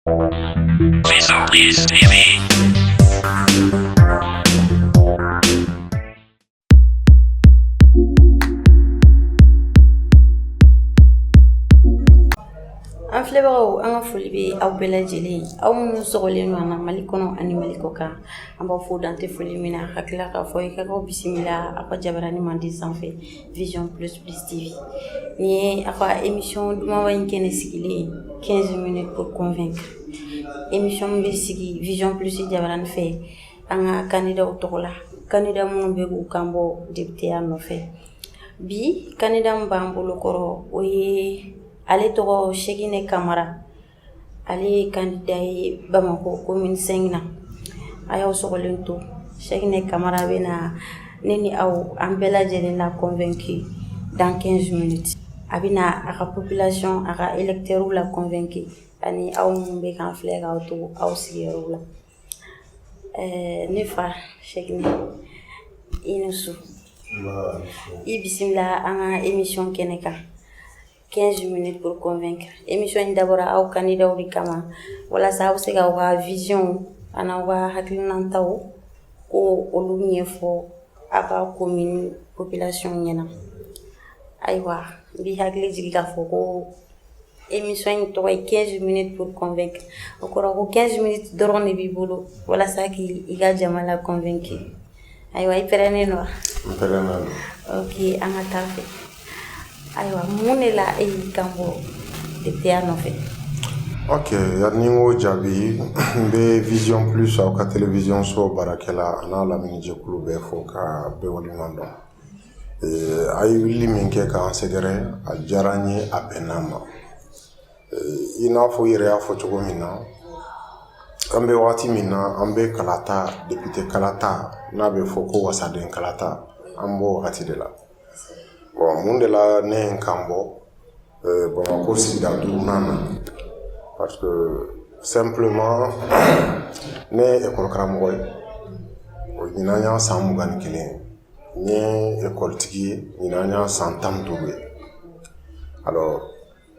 Please TV. An filɛbagaw an ka foli bɛ aw bɛɛ lajɛlen aw minnu sɔgɔlen don an na Mali kɔnɔ ani Mali kɔ kan an b'aw fo dante foli min na hakilila k'a fɔ i ka k'aw bisimila aw ka jabaranin mandi sanfɛ Vision Plus TV ni ye aw ka émission dumanba in kɛnɛ sigilen 15 minutes pour convaincre émission min bɛ sigi Vision Plus jabaranin fɛ an ka candidat tɔgɔ la candidat minnu bɛ k'u kan bɔ député ya nɔfɛ bi candidat min b'an bolo kɔrɔ o ye ale tɔgɔ Cheikhine Kamara ale ye candidat ye Bamako commune 5 na a y'aw sɔgɔlen to Cheikhine Kamara bɛna ne ni aw an bɛɛ lajɛlen la convaincre dans 15 minutes a bɛna a ka population a ka électeurs la convaincre ani aw minnu bɛ k'an filɛ k'aw to aw sigiyɔrɔw la ne fa Cheikhine i ni su i bisimila an ka émission kɛnɛ kan 15 minutes pour convaincre. Émission in dabɔra aw candidat de kama walasa aw se ka aw ka vision ani aw ka hakilinataw ko olu ɲɛfɔ a ka commune population ɲɛna. Ayiwa n b'i hakili jigin k'a fɔ ko émission in tɔgɔ ye 15 minutes pour convaincre. O kɔrɔ ko 15 minutes dɔrɔn de b'i bolo walasa k'i ka jama la convaincre. Ayiwa i pɛrɛnnen don wa? N pɛrɛnnen don. Ok an ka taa fɛ. Ayiwa mun de la e y'i kan bɔ député ya nɔfɛ? Ok yani n k'o jaabi n bɛ Vision Plus aw ka télévision so baarakɛla a n'a lamini jɛkulu bɛɛ fo ka bɛɛ waleɲuman dɔn. A ye wuli min kɛ k'an sɛgɛrɛ a diyara n ye a bɛnna n ma. I n'a fɔ i yɛrɛ y'a fɔ cogo min na an bɛ waati min na an bɛ kalata député kalata n'a bɛ fɔ ko wasaden kalata an b'o wagati de la. Bon mun de la ne ye n kan bɔ Bamako sigida 5nan na parce que simplement ne ye école karamɔgɔ ye o ɲinan y'a san 21 ye n ye école tigi ye ɲinan y'a san 15 ye alors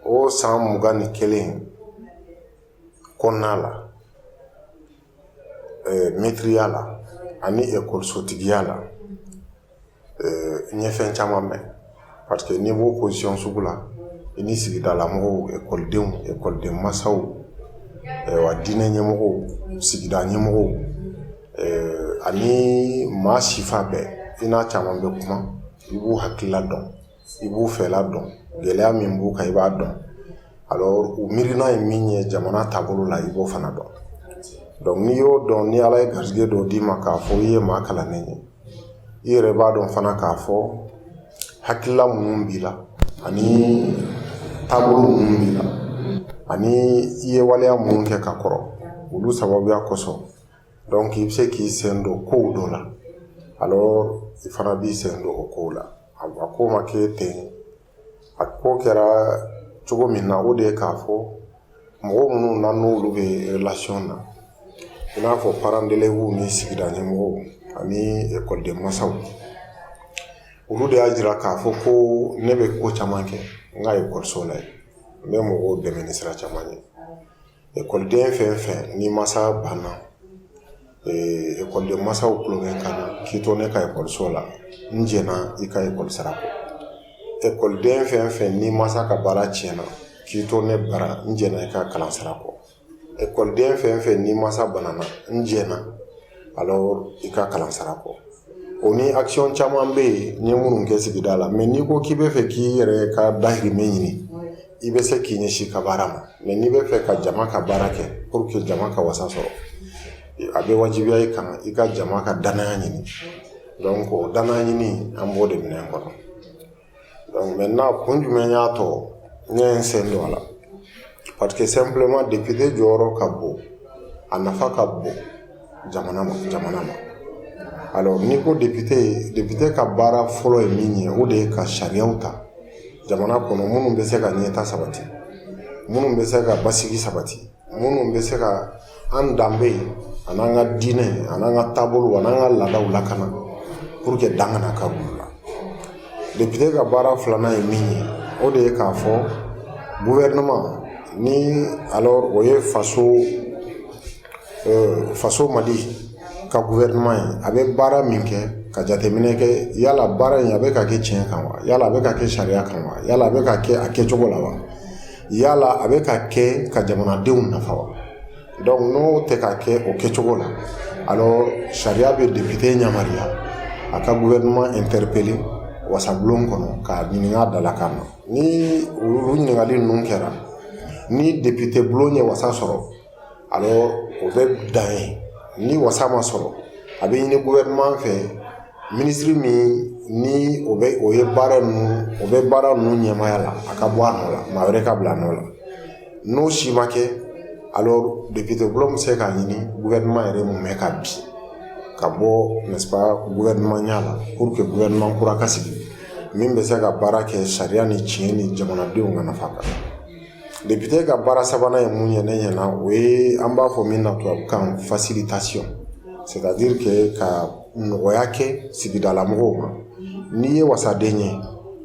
o san 21 kɔnɔna la maîtriya la ani école sotigiya la n ye fɛn caman mɛn parce que n'i b'o position sugu la i ni sigidala mɔgɔw écoleden masaw wa diinɛ ɲɛmɔgɔw sigida ɲɛmɔgɔw ani maa sifa bɛɛ i n'a caman bɛ kuma i b'u hakilila dɔn i b'u fɛla dɔn gɛlɛya min b'u kan i b'a dɔn alors u miirina ye min ye jamana taabolo la i b'o fana dɔn donc n'i y'o dɔn ni Ala ye garisɛgɛ dɔ d'i ma k'a fɔ i ye maa kalannen ye i yɛrɛ b'a dɔn fana k'a fɔ hakilila minnu b'i la ani taabolo minnu b'i la ani i ye waleya minnu kɛ ka kɔrɔ olu sababuya kosɔn donc i bɛ se k'i sen don kow dɔ la alors i fana b'i sen don o kow la a ko ma kɛ ten a ko kɛra cogo min na o de ye k'a fɔ mɔgɔ minnu na n'olu bɛ relation na i n'a fɔ parents d'élèves ni sigida ɲɛmɔgɔw ani écoleden masaw olu de y'a jira k'a fɔ ko ne bɛ ko caman kɛ n ka école la n bɛ mɔgɔw dɛmɛ ni sira caman ye écoleden fɛn fɛn ni masa banna écoleden masaw tulo bɛ n kan na k'i to ne ka école la n jɛna i ka école sara kɔ écoleden fɛn fɛn ni masa ka baara tiɲɛna k'i to ne bara n jɛna i ka kalan sara kɔ écoleden fɛn fɛn ni masa banana n jɛna alors i ka kalan sara kɔ o ni action caman bɛ yen n ye minnu kɛ sigida la mais n'i ko k'i bɛ fɛ k'i yɛrɛ ka dahirimɛ ɲini i bɛ se k'i ɲɛsin ka baara ma mais n'i bɛ fɛ ka jama ka baara kɛ pour que jama ka wasa sɔrɔ a bɛ wajibiya i kan i ka jama ka danaya ɲini donc o danaya ɲini an b'o de minɛ n kɔnɔ donc maintenant kun jumɛn y'a tɔ n ye n sen don a la parce que simplement député jɔyɔrɔ ka bon a nafa ka bon jamana ma alors n'i ko député ka baara fɔlɔ ye min ye o de ye ka sariyaw ta jamana kɔnɔ minnu bɛ se ka ɲɛta sabati minnu bɛ se ka basigi sabati minnu bɛ se ka an danbe a n'an ka diinɛ a n'an ka taabolo a n'an ka laadaw lakana pour que dan kana k'a bolo la député ka baara filanan ye min ye o de ye k'a fɔ gouvernement ni alors o ye faso Mali ka gouvernement ye a bɛ baara min kɛ ka jateminɛ kɛ yala baara in a bɛ ka kɛ tiɲɛ kan wa yala a bɛ ka kɛ sariya kan wa yala a bɛ ka kɛ a kɛcogo la wa yala a bɛ ka kɛ ka jamanadenw nafa wa donc n'o tɛ ka kɛ o kɛcogo la alors sariya bɛ député yamaruya a ka gouvernement interpeller wasabulon kɔnɔ k'a ɲininka dalakan na ni olu ɲininkali ninnu kɛra ni député bulon ye wasa sɔrɔ alors o bɛ dan ye ni wasa ma sɔrɔ a bɛ ɲini gouvernement fɛ ministre min ni o ye baara ninnu ɲɛmaya la a ka bɔ a nɔ la maa wɛrɛ ka bila a nɔ la n'o si ma kɛ alors député bulon bɛ se k'a ɲini gouvernement yɛrɛ mun bɛ ka bi ka bɔ n'est-ce pas gouvernement ɲa la pour que gouvernement kura ka sigi min bɛ se ka baara kɛ sariya ni tiɲɛ ni jamanadenw ka nafa kan député ka baara sabanan ye mun ye ne ɲɛna o ye an b'a fɔ min na tubabukan facilitation c'est-à-dire que ka nɔgɔya kɛ sigidalamɔgɔw ma n'i ye wasaden ye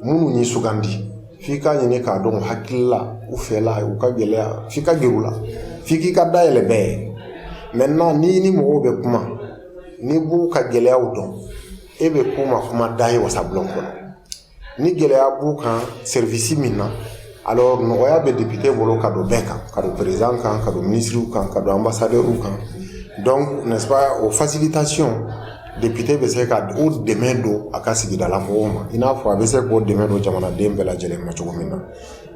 minnu y'i sugandi f'i ka ɲini k'a dɔn hakilila u fɛla u ka gɛlɛya f'i ka gɛrɛ u la f'i k'i ka dayɛlɛ bɛɛ ye maintenant n'i ni mɔgɔw bɛ kuma n'i b'u ka gɛlɛyaw dɔn e bɛ k'u ma kuma da ye wasabulon kɔnɔ ni gɛlɛya b'u kan service min na alors nɔgɔya bɛ député bolo ka don bɛɛ kan ka don président kan ka don ministre kan ka don ambassadeur kan donc n'est-ce pas o facilitation député bɛ se ka o dɛmɛ don a ka sigidala mɔgɔw ma i n'a fɔ a bɛ se k'o dɛmɛ don jamanaden bɛɛ lajɛlen ma cogo min na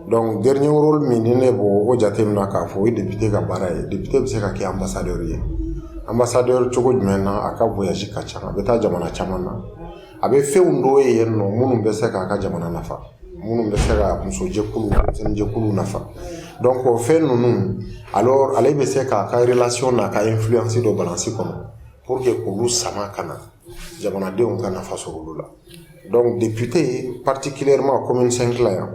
donc dernier rôle min ni ne b'o o jateminɛ k'a fɔ o ye député ka baara ye député bɛ se ka kɛ ambassadeur ye ambassadeur cogo jumɛn na a ka voyage ka ca a bɛ taa jamana caman na a bɛ fɛnw dɔw ye yen nɔ minnu bɛ se k'a ka jamana nafa minnu bɛ se ka musojɛkulu denmisɛnninjɛkulu nafa donc o fɛn ninnu alors ale bɛ se k'a ka relation n'a ka influence dɔ balansi kɔnɔ pour que k'olu sama ka na jamanadenw ka nafa sɔrɔ olu la donc député particulièrement commune 5 la yan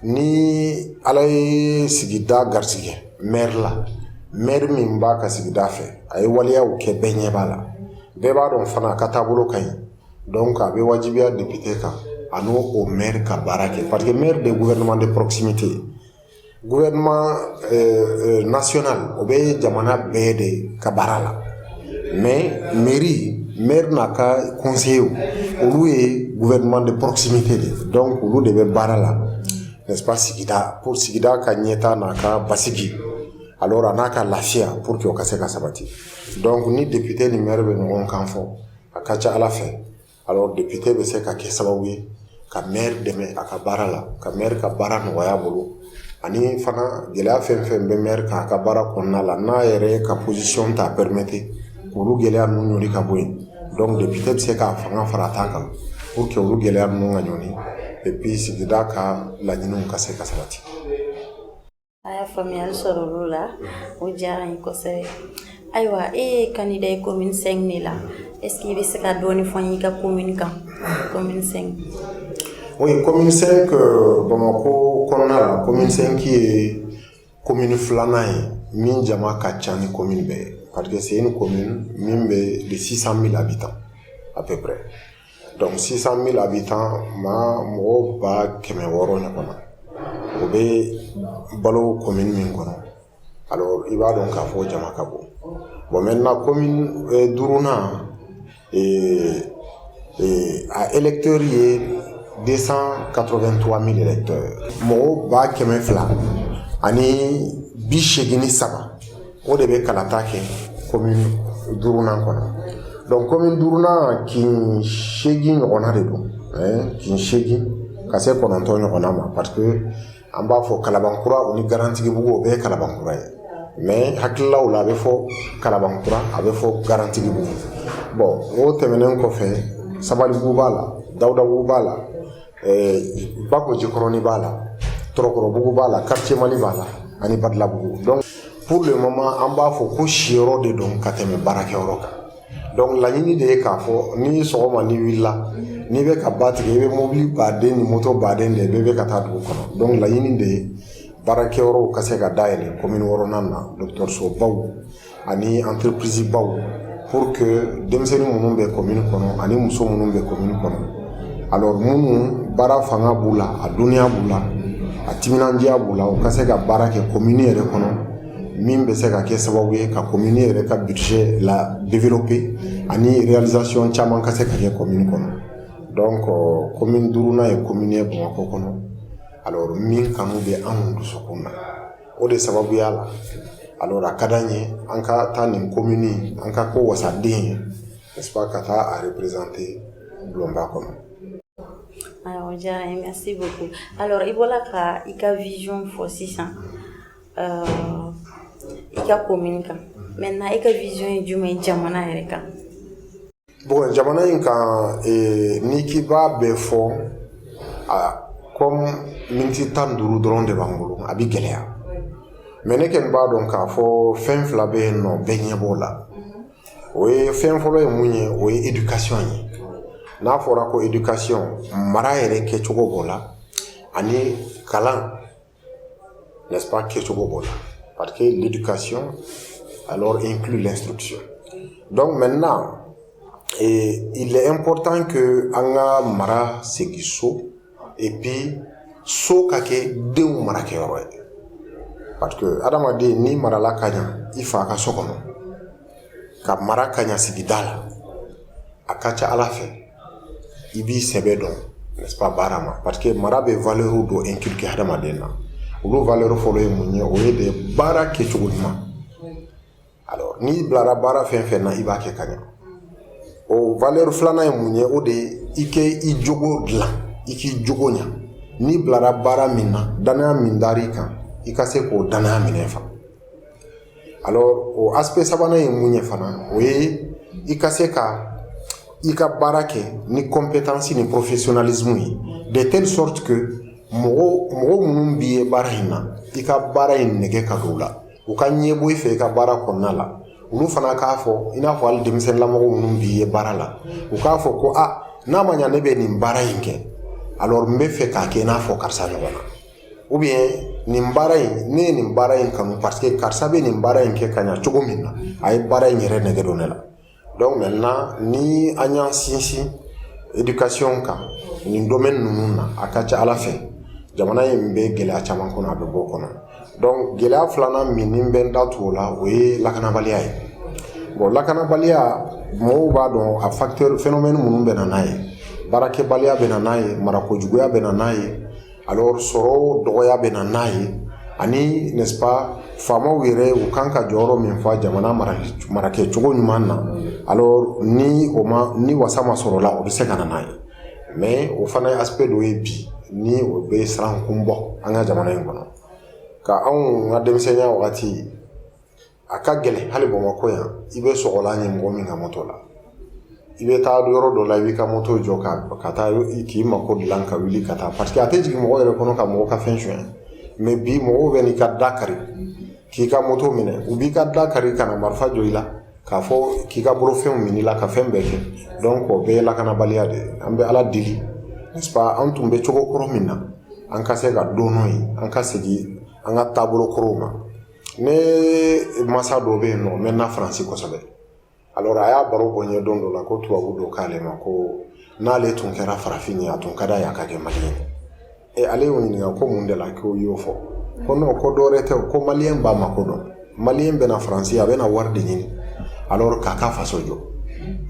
ni ala ye sigida garisɛgɛ maire la maire min b'a ka sigida fɛ a ye waleyaw kɛ bɛɛ ɲɛ b'a la bɛɛ b'a dɔn fana a ka taabolo ka ɲi donc a bɛ wajibiya député kan a n'o o maire ka baara kɛ parce que maire de gouvernement de proximité gouvernement national o bɛ jamana bɛɛ de ka baara la mais maire n'a ka conseiller olu ye gouvernement de proximité de donc olu de bɛ baara la n'est-ce pas sigida pour sigida ka ɲɛta n'a ka basigi alors a n'a ka lafiya pour que o ka se ka sabati donc ni député ni maire bɛ ɲɔgɔn kan fɔ a ka ca ala fɛ alors député bɛ se ka kɛ sababu ye ka maire dɛmɛ a ka baara la ka maire ka baara nɔgɔya bolo ani fana gɛlɛya fɛn fɛn bɛ maire kan a ka baara kɔnɔna la n'a yɛrɛ ka position t'a permettre k'olu gɛlɛya ninnu ɲɔni ka bɔ yen donc député bɛ se k'a fanga fara ta kan pour que olu gɛlɛya ninnu ka ɲɔni et puis sigida ka laɲiniw ka se ka sabati. A y'a faamuyali sɔrɔ olu la o diyara n ye kosɛbɛ ayiwa e ye candidat ye commune 5 de la est-ce que i bɛ se ka dɔɔni fɔ n ye i ka commune kan commune 5. Oui, commune 5 Bamako kɔnɔna la commune 5 ye commune filanan ye min jama ka ca ni commune bɛɛ ye parce que c'est une commune min bɛ de 600 000 habitants à peu près donc 600 000 habitants mɔgɔ 600 000 ɲɔgɔn na o bɛ balo commune min kɔnɔ alors i b'a dɔn k'a fɔ jama ka bon bon maintenant commune duurunan a électeurs ye 283 000 électeurs mɔgɔ 200 ani 83 o de bɛ kalata kɛ commune duurunan kɔnɔ donc commune duurunan kin 8 ɲɔgɔnna de don kin 8 ka se 9 ɲɔgɔnna ma parce que an b'a fɔ kalabankura o ni garantigibugu o bɛɛ ye kalabankura ye mais hakililaw la a bɛ fɔ kalabankura a bɛ fɔ garantigibugu bon o tɛmɛnen kɔfɛ sabalibugu b'a la dawudabugu b'a la bako jikɔrɔni b'a la tɔrɔkɔrɔbugu b'a la quartier mali b'a la ani badilabugu donc pour le moment an b'a fɔ ko siyɔrɔ de don ka tɛmɛ baarakɛyɔrɔ kan donc laɲini de ye k'a fɔ ni sɔgɔma ni wulila n'i bɛ ka ba tigɛ i bɛ mobili baden ni moto baden de bɛɛ bɛ ka taa dugu kɔnɔ donc laɲini de ye baarakɛyɔrɔw ka se ka dayɛlɛ commune wɔɔrɔnan na dɔgɔtɔrɔso baw ani entreprise baw pour que denmisɛnnin minnu bɛ commune kɔnɔ ani muso minnu bɛ commune kɔnɔ alors minnu baara fanga b'u la a dɔnniya b'u la a timinandiya b'u la u ka se ka baara kɛ commune yɛrɛ kɔnɔ min bɛ se ka kɛ sababu ye ka commune yɛrɛ ka budget la développer ani réalisation caman ka se ka kɛ commune kɔnɔ. Donc commune 5nan ye commune ye Bamakɔ kɔnɔ. Alors min kanu bɛ anw dusukun na o de sababuya la alors a ka d'an ye an ka taa nin commune an ka ko wasaden ye n'est-ce pas ka taa a représenter Bulonba kɔnɔ. Alors, merci beaucoup. Alors, il voilà ka vision for sisan ika communique. Maintenant, ika vision est du moins jamana yɛrɛ kan. Bon, jamana in kan ni k'i b'a bɛɛ fɔ comme miniti 15 dɔrɔn de b'an bolo a bɛ gɛlɛya. Mais ne kɔni b'a dɔn k'a fɔ fɛn fila bɛ yen nɔ bɛɛ ɲɛ b'o la. O ye fɛn fɔlɔ ye mun ye o ye éducation ye. N'a fɔra ko éducation mara yɛrɛ kɛcogo b'o la ani kalan n'est-ce pas kɛcogo b'o la parce que l'éducation alors inclut l'instruction. Donc maintenant il est important que an ka mara segin so et puis so ka kɛ denw marakɛyɔrɔ ye parce que adamaden ni marala ka ɲa i fa ka so kɔnɔ ka mara ka ɲa sigida la a ka ca Ala fɛ i b'i sɛbɛ dɔn n'est-ce pas baara ma parce que mara bɛ valeur dɔ inculquer hadamaden na olu valeur fɔlɔ ye mun ye o ye de baara kɛcogo ɲuman. Alors n'i bilara baara fɛn fɛn na i b'a kɛ ka ɲa o valeur filanan ye mun ye o de i kɛ i jogo dilan i k'i jogo ɲa n'i bilara baara min na danaya min dar'i kan i ka se k'o danaya minɛ fa. Alors o aspect sabanan ye mun ye fana o ye i ka se ka i ka baara kɛ ni compétence ni professionnalisme ye de telle sorte que mɔgɔ minnu b'i ye baara in na i ka baara in nɛgɛ ka don u la u ka ɲɛbɔ i fɛ i ka baara kɔnɔna la olu fana k'a fɔ i n'a fɔ hali denmisɛnninlamɔgɔ minnu b'i ye baara la u k'a fɔ ko n'a ma ɲa ne bɛ nin baara in kɛ alors n bɛ fɛ k'a kɛ i n'a fɔ karisa ɲɔgɔn na ou bien nin baara in ne ye nin baara in kanu parce que karisa bɛ nin baara in kɛ ka ɲa cogo min na a ye baara in yɛrɛ nɛgɛ don ne la. Donc maintenant ni an y'an sinsin éducation kan nin domaine ninnu na a ka ca Ala fɛ jamana in bɛ gɛlɛya caman kɔnɔ a bɛ bɔ o kɔnɔ. Donc gɛlɛya filanan min ni bɛ n da tu o la o ye lakanabaliya ye. Bon lakanabaliya mɔgɔw b'a dɔn a facteur phénomène minnu bɛ na n'a ye baarakɛbaliya bɛ na n'a ye marakojuguya bɛ na n'a ye alors sɔrɔ dɔgɔya bɛ na n'a ye ani n'est-ce pas faamaw yɛrɛ u kan ka jɔyɔrɔ min fa jamana marakɛcogo ɲuman na alors ni wasa ma sɔrɔ la o bɛ se ka na n'a ye mais o fana ye aspect dɔ ye bi ni o bɛ siran kun bɔ an ka jamana in kɔnɔ ka anw ka denmisɛnniya wagati a ka gɛlɛn hali Bamakɔ yan i bɛ sɔgɔlan ye mɔgɔ min ka moto la i bɛ taa yɔrɔ dɔ la i b'i ka moto jɔ ka taa k'i mako dilan ka wuli ka taa parce que a tɛ jigin mɔgɔ yɛrɛ kɔnɔ ka mɔgɔ ka fɛn suɲɛ mais bi mɔgɔw bɛ n'i ka da kari k'i ka moto minɛ u b'i ka da kari ka na marifa jɔ i la k'a fɔ k'i ka bolofɛnw minɛ i la ka fɛn bɛɛ kɛ donc o bɛɛ ye lakanabaliya de ye an bɛ Ala deli n'est-ce pas an tun bɛ cogo kɔrɔ min na an ka se ka don n'o ye an ka segin an ka taabolo kɔrɔw ma ne masa dɔ bɛ yen nɔ n bɛ na Faransi kosɛbɛ alors a y'a baro bɔ n ye don dɔ la ko tubabu dɔ k'ale ma ko n'ale tun kɛra farafin ye a tun ka d'a ye a ka kɛ maliyɛn ye ale y'o ɲininka ko mun de la k'o y'o fɔ ko non ko dɔwɛrɛ tɛ ko maliyɛn b'a mako dɔn maliyɛn bɛ na Faransi a bɛ na wari de ɲini alors k'a ka faso jɔ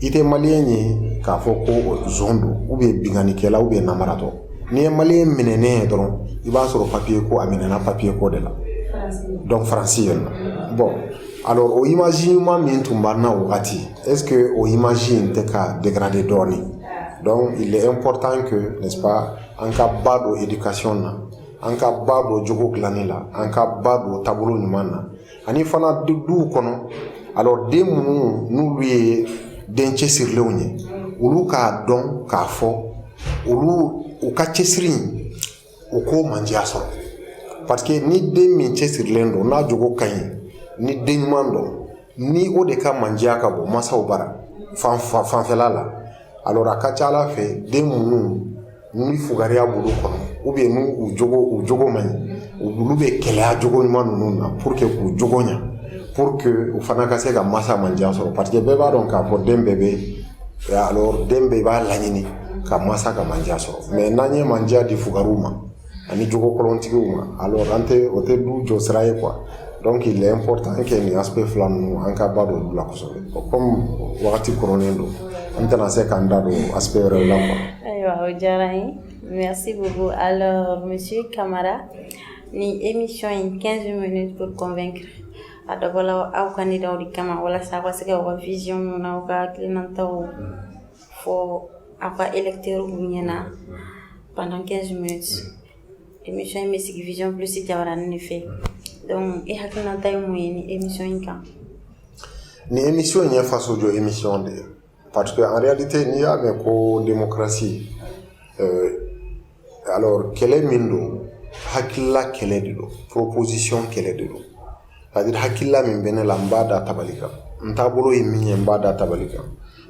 i tɛ maliyɛn ye k'a fɔ ko zon don ou bien binganikɛla ou bien namaratɔ n'i ye maliyɛn minɛnen ye dɔrɔn i b'a sɔrɔ papier ko a minɛna papier ko de la donc Faransi yen nɔ bon alors o image ɲuman min tun b'an na wagati est-ce que o image in tɛ ka dégrader dɔɔni donc il est important que n'est-ce pas an ka ba don éducation na an ka ba don jogo dilanni la an ka ba don taabolo ɲuman na ani fana duw kɔnɔ alors den minnu n'olu ye den cɛsirilenw ye olu k'a dɔn k'a fɔ olu u ka cɛsiri in u k'o mandiya sɔrɔ parce que ni den min cɛsirilen don n'a jogo ka ɲi ni den ɲuman don ni o de ka mandiya ka bɔ masaw bara fanfɛla la alors a ka ca Ala fɛ den minnu ni fugariya b'olu kɔnɔ ou bien n'u jogo man ɲi olu bɛ kɛlɛya jogo ɲuman ninnu na pour que k'u jogo ɲa pour que u fana ka se ka masa mandiya sɔrɔ parce que bɛɛ b'a dɔn k'a fɔ den bɛɛ bɛ alors den bɛɛ b'a laɲini ka masa ka mandiya sɔrɔ mais n'an ye mandiya di fugariw ma ani jogo kolontigiw ma alors ante o te du jo sira ye quoi donc il est important que ni aspect fila ninnu an ka ba don la kosɛbɛ comme wagati koronnen don an tɛna se k'an da don aspect wɛrɛw la quoi. Ayiwa o diyara n ye merci beaucoup alors monsieur Camara ni émission in 15 minutes pour convaincre a dabɔla aw candidat de kama walasa aw ka se ka aw ka vision n'aw ka hakilinataw fɔ aw ka électeurs ɲɛna pendant 15 minutes émission in bɛ sigi vision plus Jabaranin de fɛ donc e hakilinata ye mun ye ni émission in kan. Ni émission in ye faso jɔ émission de ye parce que en réalité n'i y'a mɛn ko démocratie alors kɛlɛ min don hakilila kɛlɛ de don proposition kɛlɛ de don c'est-à-dire hakilila min bɛ ne la n b'a da tabali kan n taabolo ye min ye n b'a da tabali kan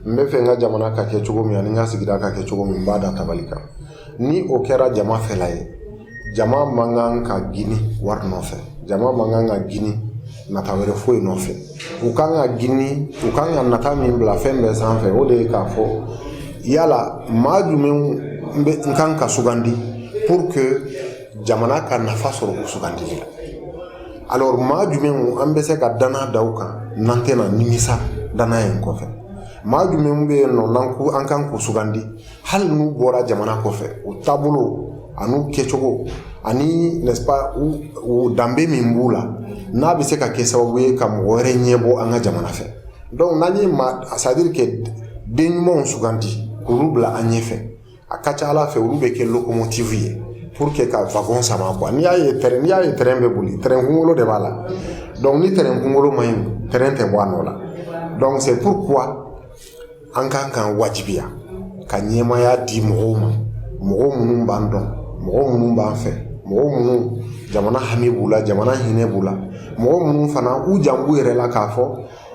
n bɛ fɛ n ka jamana ka kɛ cogo min ani n ka sigida ka kɛ cogo min n b'a da tabali kan ni o kɛra jama fɛla ye jama man kan ka gini wari nɔfɛ jama man kan ka gini nata wɛrɛ foyi nɔfɛ u kan ka gini u kan ka nata min bila fɛn bɛɛ sanfɛ o de ye k'a fɔ yala maa jumɛn n kan ka sugandi pour que jamana ka nafa sɔrɔ o sugandili la alors maa jumɛn an bɛ se ka dana da u kan n'an tɛna nimisa dana in kɔfɛ maa jumɛn bɛ yen nɔ an kan k'u sugandi hali n'u bɔra jamana kɔfɛ u taabolo an'u kɛcogo ani n'est-ce pas u danbe min b'u la n'a bɛ se ka kɛ sababu ye ka mɔgɔ wɛrɛ ɲɛbɔ an ka jamana fɛ donc n'an ye c'est-à-dire que den ɲumanw sugandi k'olu bila an ɲɛfɛ a ka ca ala fɛ olu bɛ kɛ locomotive ye pour que ka wagon sama quoi n'i y'a ye terrain bɛ boli terrain kunkolo de b'a la donc ni terrain kunkolo man ɲi terrain tɛ bɔ a nɔ la donc c'est pourquoi an kan k'an wajibiya ka ɲɛmaya di mɔgɔw ma mɔgɔ minnu b'an dɔn mɔgɔ minnu b'an fɛ mɔgɔ minnu jamana hami b'u la jamana hinɛ b'u la mɔgɔ minnu fana u jan b'u yɛrɛ la k'a fɔ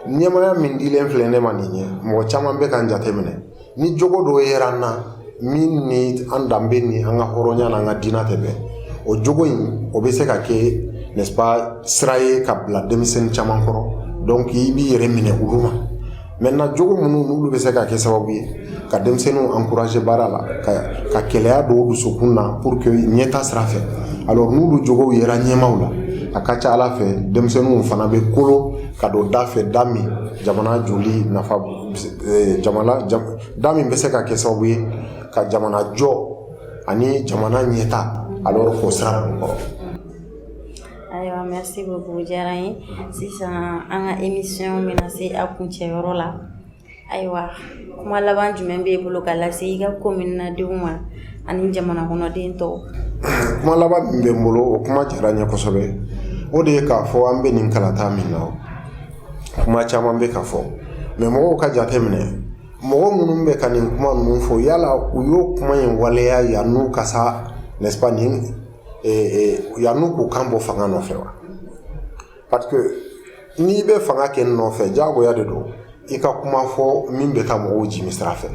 ɲɛmaya min dilen filɛ ne ma nin ye mɔgɔ caman bɛ k'an jateminɛ ni jogo dɔ yera n na min ni an danbe ni an ka hɔrɔnya n'an ka diinɛ tɛ bɛn o jogo in o bɛ se ka kɛ n'est-ce pas sira ye ka bila denmisɛnnin caman kɔrɔ donc i b'i yɛrɛ minɛ olu ma maintenant jogo minnu n'olu bɛ se ka kɛ sababu ye ka denmisɛnninw encourager baara la ka kɛlɛya dɔw dusukun na pour que ɲɛta sira fɛ alors n'olu jogow yera ɲɛmaw la a ka ca ala fɛ denmisɛnninw fana bɛ kolo ka don da fɛ da min jamana joli nafa da min bɛ se ka kɛ sababu ye ka jamana jɔ ani jamana ɲɛta alors k'o sira don kɔrɔ. Ayiwa merci beaucoup diyara n ye sisan an ka émission bɛna se a kuncɛyɔrɔ la ayiwa kuma laban jumɛn b'e bolo ka lase i ka commune-denw ma ani jamana kɔnɔden tɔw. kuma laban min bɛ n bolo o kuma diyara n ye kosɛbɛ o de ye k'a fɔ an bɛ nin kalata min na kuma caman bɛ ka fɔ mais mɔgɔw ka jate minɛ mɔgɔ minnu bɛ ka nin kuma ninnu fɔ yala u y'o kuma in waleya yan'u ka sa n'est-ce pas nin yan'u k'u kan bɔ fanga nɔfɛ wa parce que n'i bɛ fanga kɛ nɔfɛ jagoya de don i ka kuma fɔ min bɛ taa mɔgɔw jimi sira fɛ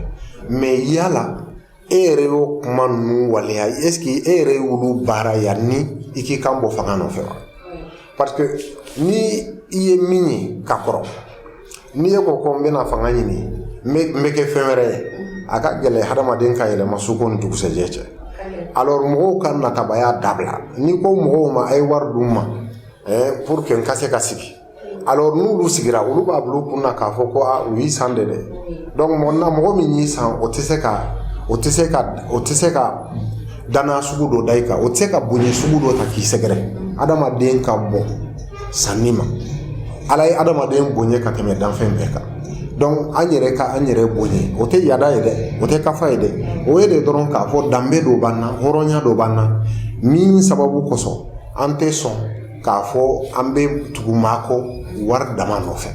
mais yala e yɛrɛ y'o kuma ninnu waleya est-ce que e yɛrɛ y'olu baara yanni i k'i kan bɔ fanga nɔfɛ wa parce que ni i ye min ye ka kɔrɔ n'i ye ko n bɛna fanga ɲini n bɛ kɛ fɛn wɛrɛ ye a ka gɛlɛn hadamaden ka yɛlɛma suko ni dugusɛjɛ cɛ alors mɔgɔw ka natabaya dabila ni ko mɔgɔw ma a ye wari d'u ma pour que n ka se ka sigi alors n'olu sigira olu b'a bila u kunna k'a fɔ ko u y'i san de dɛ donc mɔgɔ min y'i san o tɛ se ka danaya sugu dɔ da i kan o tɛ se ka bonya sugu dɔ ta k'i sɛgɛrɛ adamaden ka bɔn sanni ma ala ye adamaden bonya ka tɛmɛ danfɛn bɛɛ kan donc an yɛrɛ bonya o tɛ yada ye dɛ o tɛ kafa ye dɛ o ye de dɔrɔn k'a fɔ danbe dɔ b'an na hɔrɔnya dɔ b'an na min sababu kosɔn an tɛ sɔn k'a fɔ an bɛ tugu maa kɔ wari dama nɔfɛ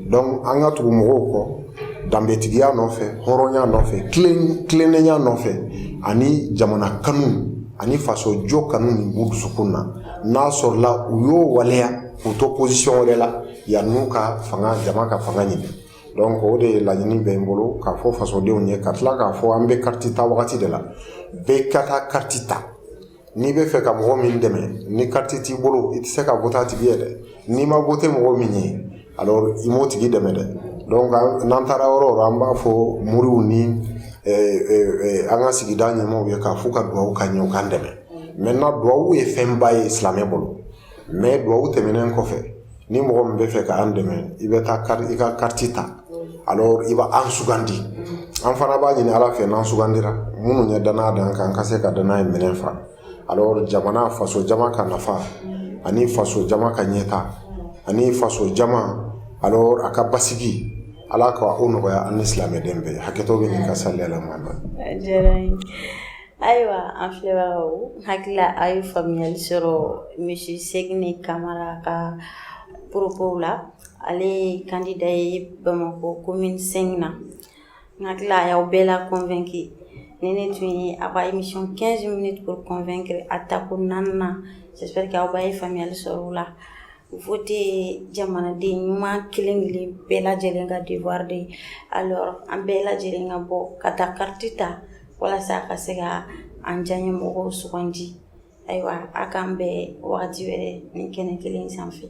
donc an ka tugu mɔgɔw kɔ danbetigiya nɔfɛ hɔrɔnya nɔfɛ tilennenya nɔfɛ ani jamana kanu ani faso jɔ kanu min b'u dusukun na n'a sɔrɔla u y'o waleya k'u to position wɛrɛ la yan'u ka fanga jama ka fanga ɲini donc o de ye laɲini bɛ n bolo k'a fɔ fasodenw ye ka tila k'a fɔ an bɛ carte ta wagati de la bɛɛ ka taa carte ta n'i bɛ fɛ ka mɔgɔ min dɛmɛ ni carte t'i bolo i tɛ se ka voter a tigi ye dɛ n'i ma voter mɔgɔ min ye alors i m'o tigi dɛmɛ dɛ donc n'an taara yɔrɔ o yɔrɔ an b'a fɔ moriw ni an ka sigida ɲɛmaaw ye k'a fɔ ka dugawu ka ɲɛ u k'an dɛmɛ maintenant duwawu ye fɛnba ye silamɛ bolo mais duwawu tɛmɛnen kɔfɛ ni mɔgɔ min bɛ fɛ ka an dɛmɛ i bɛ taa i ka carte ta alors i b'a an sugandi an fana b'a ɲini ala fɛ n'an sugandira minnu ye danaya d'an kan ka se ka danaya minɛn fa alors jamana faso jama ka nafa ani faso jama ka ɲɛta ani faso jama alors a ka basigi ala ka o nɔgɔya an ni silamɛden bɛɛ hakɛto bɛ nin ka sali ala muhamad ayiwa an filɛbagaw hakilila a ye faamuyali sɔrɔ monsieur Segne Kamara ka propos la ale ye candidat ye Bamakɔ commune 5 na n hakili a y'aw bɛɛ la convaincre ni ne tun ye a ka émission 15 minutes pour convaincre a tako 4 nan j'espère que aw b'a ye faamuyali sɔrɔ o la voter jamanaden ɲuman kelen kelen bɛɛ lajɛlen ka devoir de alors an bɛɛ lajɛlen ka bɔ ka taa carte ta walasa ka se ka an diyaɲɛ mɔgɔw sugandi ayiwa a k'an bɛɛ wagati wɛrɛ ni kɛnɛ kelen sanfɛ.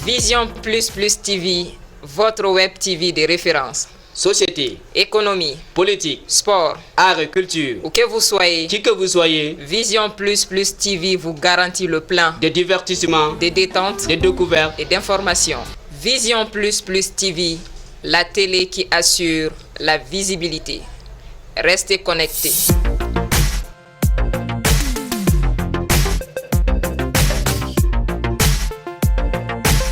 Vision Plus Plus TV, votre web TV de référence. Société, économie, politique, sport, art et culture. Où que vous soyez, Qui que vous soyez, Vision Plus Plus TV vous garantit le plan de divertissement, de détente, de découverte et d'information. Vision Plus Plus TV, la télé qui assure la visibilité. Restez connectés.